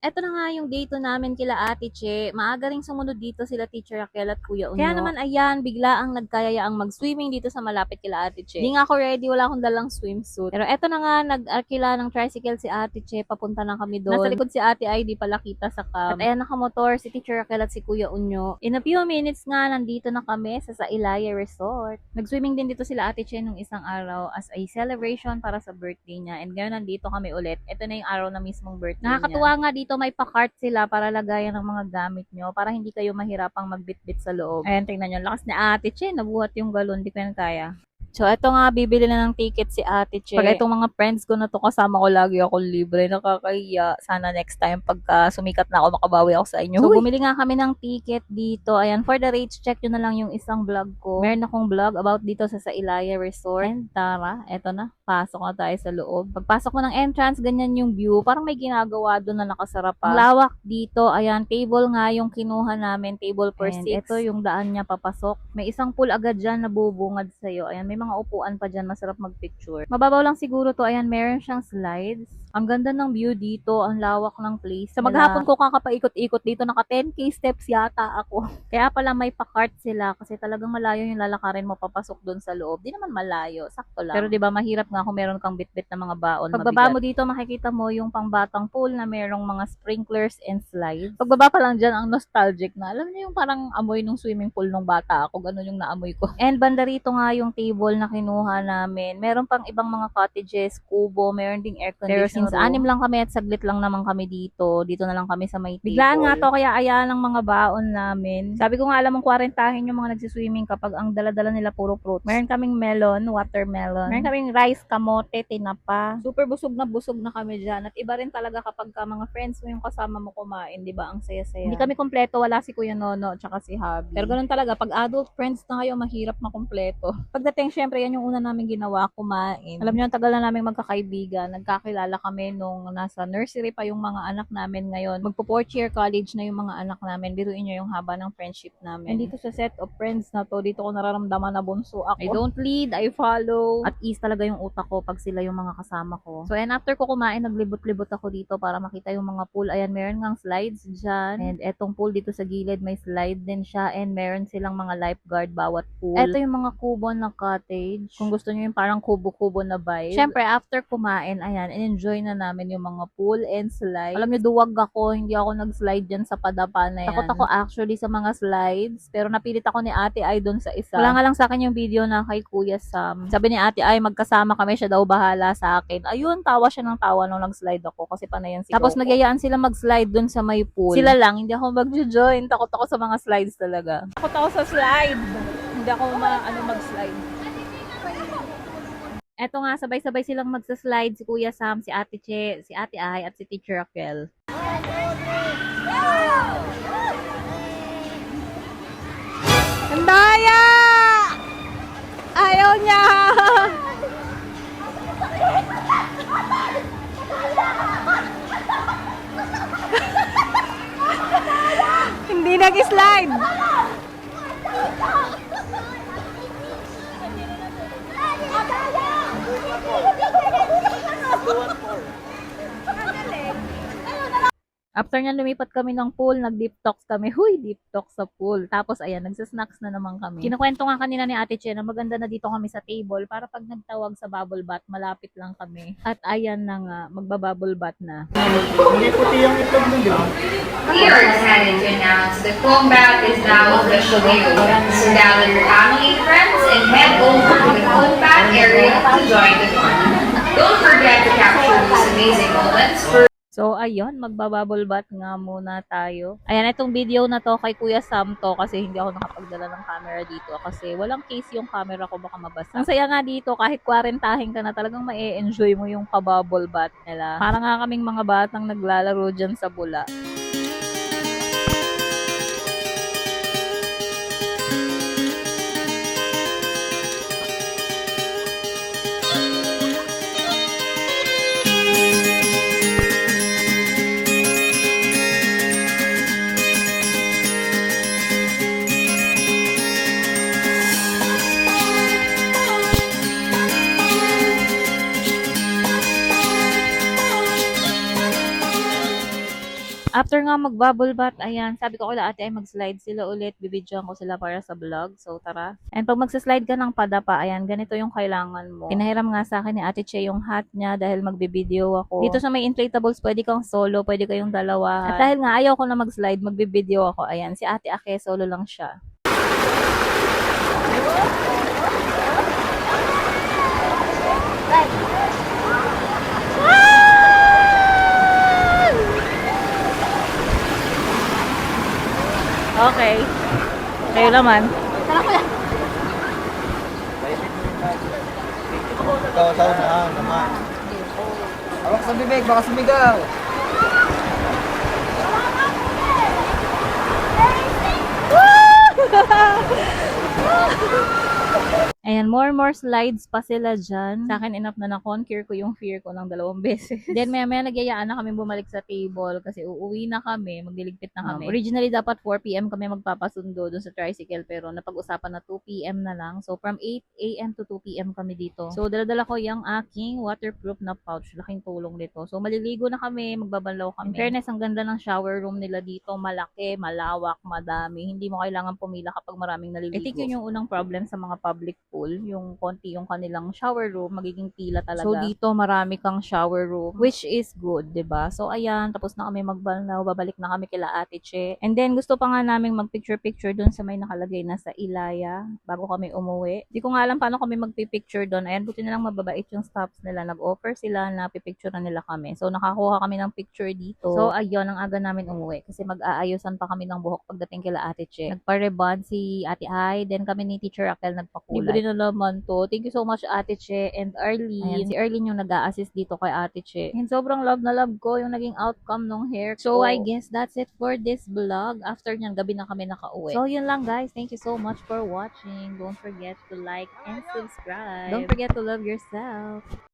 Eto na nga yung day 2 namin kila Ate Che. Maaga ring sumunod dito sila Teacher Raquel at Kuya Unyo. Kaya naman ayan, bigla ang nagkayayaang mag-swimming dito sa malapit kila Ate Che. Di nga ako ready, wala akong dalang swimsuit. Pero eto na nga, nag-arkila ng tricycle si Ate Che, papunta na kami doon. Nasa likod si Ate ay di pala kita sa cam. At ayan nakamotor si Teacher Raquel at si Kuya Unyo. In a few minutes nga, nandito na kami sa Ilaya Resort. Nag-swimming din dito sila Ate Che nung isang araw as a celebration para sa birthday niya. And ngayon nandito kami ulit. Ito na yung araw na mismong birthday niya. Nakakatuwa nga dito may pa-cart sila para lagayan ng mga gamit nyo para hindi kayo mahirapang magbitbit sa loob. Ayan, tingnan nyo. Lakas ni Ate Che. Nabuhat yung galon. Di ko yan kaya. So, eto nga, bibili na ng ticket si Ate Che. Pag itong mga friends ko na to kasama ko lagi ako libre, nakakahiya. Sana next time, pagka sumikat na ako, makabawi ako sa inyo. So, bumili nga kami ng ticket dito. Ayan, for the rates, check nyo na lang yung isang vlog ko. Meron akong vlog about dito sa Ilaya Resort. And tara, eto na. Pasok na tayo sa loob. Pagpasok mo ng entrance, ganyan yung view. Parang may ginagawa doon na nakasarapan. Ang lawak dito. Ayan, table nga yung kinuha namin. Table per 6. Ito yung daan niya papasok. May isang pool agad dyan na bubungad sa'yo. Ayan, may mga upuan pa dyan. Masarap magpicture. Mababaw lang siguro to. Ayan, meron siyang slides. Ang ganda ng view dito. Ang lawak ng place. Sa maghapon ko kakapaikot-ikot dito. Naka 10k steps yata ako. Kaya pala may pa-cart sila. Kasi talagang malayo yung lalakarin mo papasok doon sa loob. Di naman malayo. Sakto lang. Pero di ba mahirap nga kung meron kang bitbit na mga baon. Pagbaba mo dito, makikita mo yung pangbatang pool na merong mga sprinklers and slides. Pagbaba pa lang dyan, ang nostalgic na. Alam niyo yung parang amoy ng swimming pool nung bata ako. Ganun yung naamoy ko. And banda rito nga yung table na kinuha namin. Meron pang ibang mga cottages, kubo, meron ding air conditioner. Pero since 6 lang kami at saglit lang naman kami dito, dito na lang kami sa may table. Biglaan nga to, kaya ayan ang mga baon namin. Sabi ko nga, alam mong 40 yung mga nagsiswimming kapag ang dala-dala nila puro fruits. Meron kaming melon, watermelon. Meron kaming rice, kamote, tinapa. Super busog na kami dyan. At iba rin talaga kapag ka mga friends mo yung kasama mo kumain, di ba? Ang saya-saya. Hindi kami kompleto, wala si Kuya Nono tsaka si Habi. Pero ganun talaga, pag adult friends na kayo, mahirap makompleto. Pagdating, syempre, yan yung una namin ginawa, kumain. Alam nyo, ang tagal na namin magkakaibigan. Nagkakilala kami nung nasa nursery pa yung mga anak namin ngayon. Magpo-4th year college na yung mga anak namin. Biruin nyo yung haba ng friendship namin. And dito sa set of friends na to, dito ko nararamdaman na bunso ako. I don't lead, I follow. At ease talaga yung utak ko pag sila yung mga kasama ko. So, and after ko kumain, naglibot-libot ako dito para makita yung mga pool. Ayan, meron ngang slides dyan. And etong pool dito sa gilid, may slide din siya. And meron silang mga lifeguard bawat pool. Eto yung mga kubo na cottage. Kung gusto nyo yung parang kubo-kubo na vibe. Syempre, after kumain, ayan, enjoy na namin yung mga pool and slide. Alam nyo, duwag ako. Hindi ako nag-slide dyan sa padapa na yan. Takot ako actually sa mga slides. Pero napilit ako ni Ate Ay dun sa isa. Wala nga lang sa akin yung video na kay Kuya Sam. Sabi ni Ate Ay, magkasama kami, siya daw bahala sa akin. Ayun, tawa siya ng tawa nung nag-slide ako kasi panayan si Tapos nagyayaan sila mag-slide dun sa may pool. Sila lang, hindi ako mag-join. Takot ako sa mga slides talaga. Takot ako sa slide. Hindi ako mag-slide. Eto nga, sabay-sabay silang magsa-slide si Kuya Sam, si Ate Che, si Ate Ay, at si Teacher Raquel. Ang daya! Ayaw niya! Hindi nag-slide! After nyan, lumipat kami ng pool, nag-deep talks kami. Huy, deep talk sa pool. Tapos, ayan, nagsasnacks na naman kami. Kinukwento nga kanina ni Ate Che na maganda na dito kami sa table para pag nagtawag sa bubble bath, malapit lang kami. At ayan na nga, magbabubble bath na. Hindi puti yung itlog nun, di ba? We are excited to announce the foam bath is now officially open. So gather your family and friends and head over to the foam bath area to join the fun. Don't forget to capture these amazing moments for So, ayun, magbabubble bath nga muna tayo. Ayan, itong video na to kay Kuya Sam to kasi hindi ako nakapagdala ng camera dito kasi walang case yung camera ko, baka mabasa. Ang saya nga dito, kahit 40 ka na, talagang ma-enjoy mo yung pa-bubble bath nila. Parang nga kaming mga batang naglalaro dyan sa bula. After nga mag-bubble bath, ayan, sabi ko kila ate ay mag-slide sila ulit. Bibidyoan ko sila para sa vlog. So, tara. And pag magsa-slide ka ng padapa, ayan, ganito yung kailangan mo. Pinahiram nga sa akin ni ate Che yung hat niya dahil magbibideo ako. Dito sa may inflatables, pwede kang solo, pwede kayong dalawa. At dahil nga ayaw ko na mag-slide, magbibideo ako. Ayan, si ate Ake, solo lang siya. Okay. Kayo naman. Ikaw sa unahan naman. Awak sa bibig, baka sumigaw. Ayan, more slides pa sila dyan. Sa akin, enough na na-conquer ko yung fear ko ng 2 beses. Then, maya nagyayaan na kami bumalik sa table kasi uuwi na kami, magliligpit na kami. Originally, dapat 4 p.m. kami magpapasundo dun sa tricycle pero napag-usapan na 2 p.m. na lang. So, from 8 a.m. to 2 p.m. kami dito. So, dala-dala ko yung aking waterproof na pouch. Laking tulong dito. So, maliligo na kami, magbabanlaw kami. In fairness, ang ganda ng shower room nila dito. Malaki, malawak, madami. Hindi mo kailangan pumila kapag maraming naliligo. I think yun yung unang problem sa mga public pool, yung konti yung kanilang shower room, magiging pila talaga. So dito marami kang shower room, which is good, 'di ba? So ayan, tapos na kami magbalnaw, babalik na kami kila Ate Che. And then gusto pa nga naming mag-picture dun sa may nakalagay na sa Ilaya bago kami umuwi. Di ko nga alam paano kami magpi-picture doon. Ayan, buti na lang mababait yung stops nila. Nag-offer sila na pipicturean nila kami. So nakakuha kami ng picture dito. So ayun, ang aga namin umuwi kasi mag-aayusan pa kami ng buhok pagdating kila Ate Che. Nagpa-rebond si Ate Ai, then kami ni Teacher Raquel nagpakulay. Libre na naman to. Thank you so much Ate Che and Arlene. Ayan, si Arlene yung nag-a-assist dito kay Ate Che. And sobrang love na love ko yung naging outcome ng hair ko. So I guess that's it for this vlog. After nyan, gabi na kami nakauwi. So yun lang guys. Thank you so much for watching. Don't forget to like and subscribe. Don't forget to love yourself.